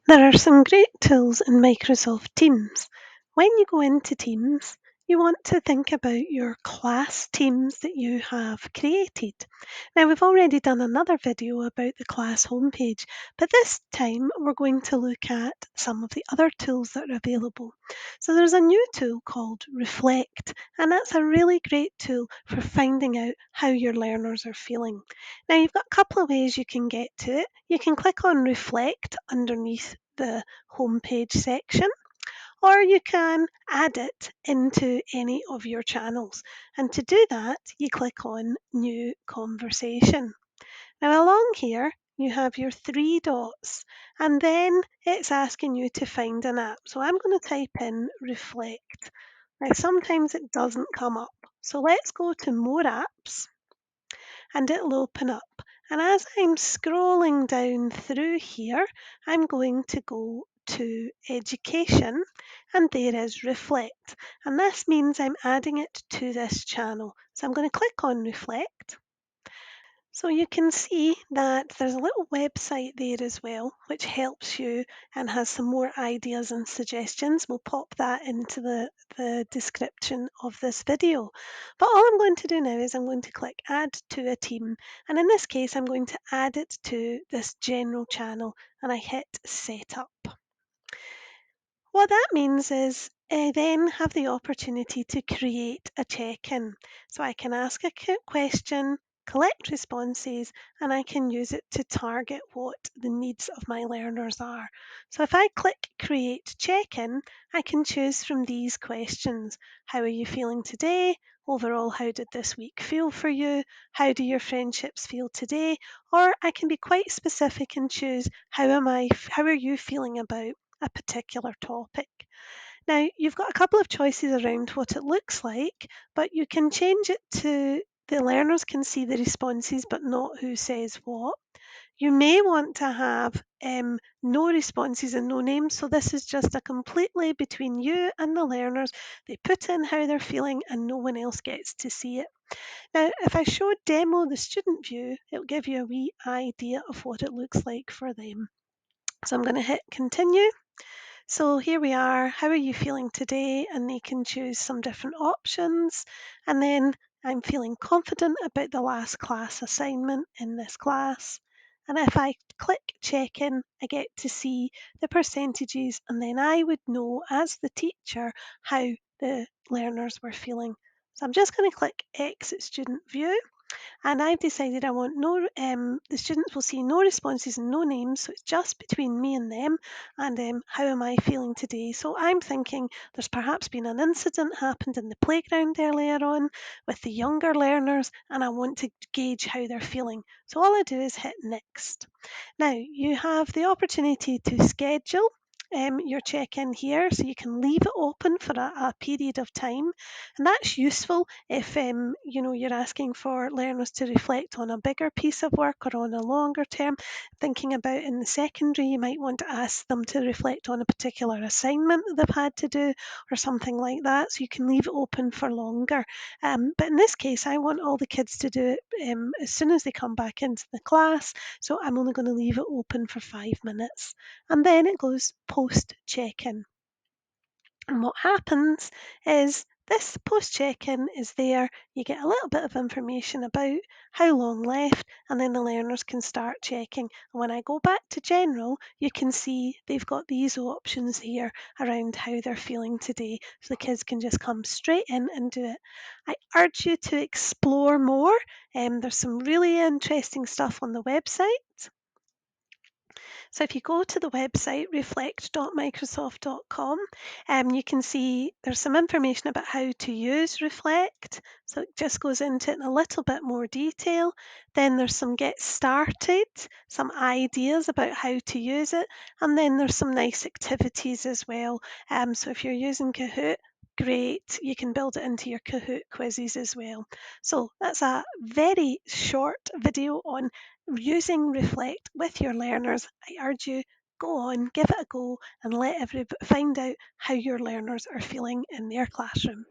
There are some great tools in Microsoft Teams. When you go into Teams, you want to think about your class teams that you have created. Now, we've already done another video about the class homepage, but this time we're going to look at some of the other tools that are available. So there's a new tool called Reflect, and that's a really great tool for finding out how your learners are feeling. Now, you've got a couple of ways you can get to it. You can click on Reflect underneath the homepage section, or you can add it into any of your channels. And to do that, you click on New Conversation. Now, along here, you have your three dots, and then it's asking you to find an app. So I'm going to type in Reflect. Now, sometimes it doesn't come up. So let's go to More Apps and it'll open up. And as I'm scrolling down through here, I'm going to go to Education, and there is Reflect. And this means I'm adding it to this channel. So I'm going to click on Reflect. So you can see that there's a little website there as well, which helps you and has some more ideas and suggestions. We'll pop that into the description of this video. But all I'm going to do now is I'm going to click Add to a Team. And in this case, I'm going to add it to this general channel and I hit Set Up. What that means is I then have the opportunity to create a check-in. So I can ask a question, collect responses, and I can use it to target what the needs of my learners are. So if I click Create Check-in, I can choose from these questions. How are you feeling today? Overall, how did this week feel for you? How do your friendships feel today? Or I can be quite specific and choose how are you feeling about a particular topic. Now, you've got a couple of choices around what it looks like, but you can change it to the learners can see the responses but not who says what. You may want to have no responses and no names, so this is just a completely between you and the learners. They put in how they're feeling and no one else gets to see it. Now, if I show demo the student view, it'll give you a wee idea of what it looks like for them. So I'm going to hit continue. So here we are, how are you feeling today? And they can choose some different options. And then I'm feeling confident about the last class assignment in this class. And if I click check in, I get to see the percentages, and then I would know as the teacher how the learners were feeling. So I'm just going to click exit student view. And I've decided I want the students will see no responses and no names, so it's just between me and them, and how am I feeling today? So I'm thinking there's perhaps been an incident happened in the playground earlier on with the younger learners, and I want to gauge how they're feeling. So all I do is hit next. Now you have the opportunity to schedule your check-in here, so you can leave it open for a period of time, and that's useful if you're asking for learners to reflect on a bigger piece of work or on a longer term. Thinking about in the secondary, you might want to ask them to reflect on a particular assignment that they've had to do or something like that, so you can leave it open for longer. But in this case, I want all the kids to do it as soon as they come back into the class, so I'm only going to leave it open for 5 minutes. And then it goes post check-in. And what happens is this post check-in is there. You get a little bit of information about how long left, and then the learners can start checking. And when I go back to general, you can see they've got these options here around how they're feeling today. So the kids can just come straight in and do it. I urge you to explore more. There's some really interesting stuff on the website. So if you go to the website reflect.microsoft.com, you can see there's some information about how to use Reflect. So it just goes into it in a little bit more detail. Then there's some get started, some ideas about how to use it, and then there's some nice activities as well. So if you're using Kahoot, great, you can build it into your Kahoot quizzes as well. So that's a very short video on using Reflect with your learners. I urge you, go on, give it a go, and let everybody find out how your learners are feeling in their classroom.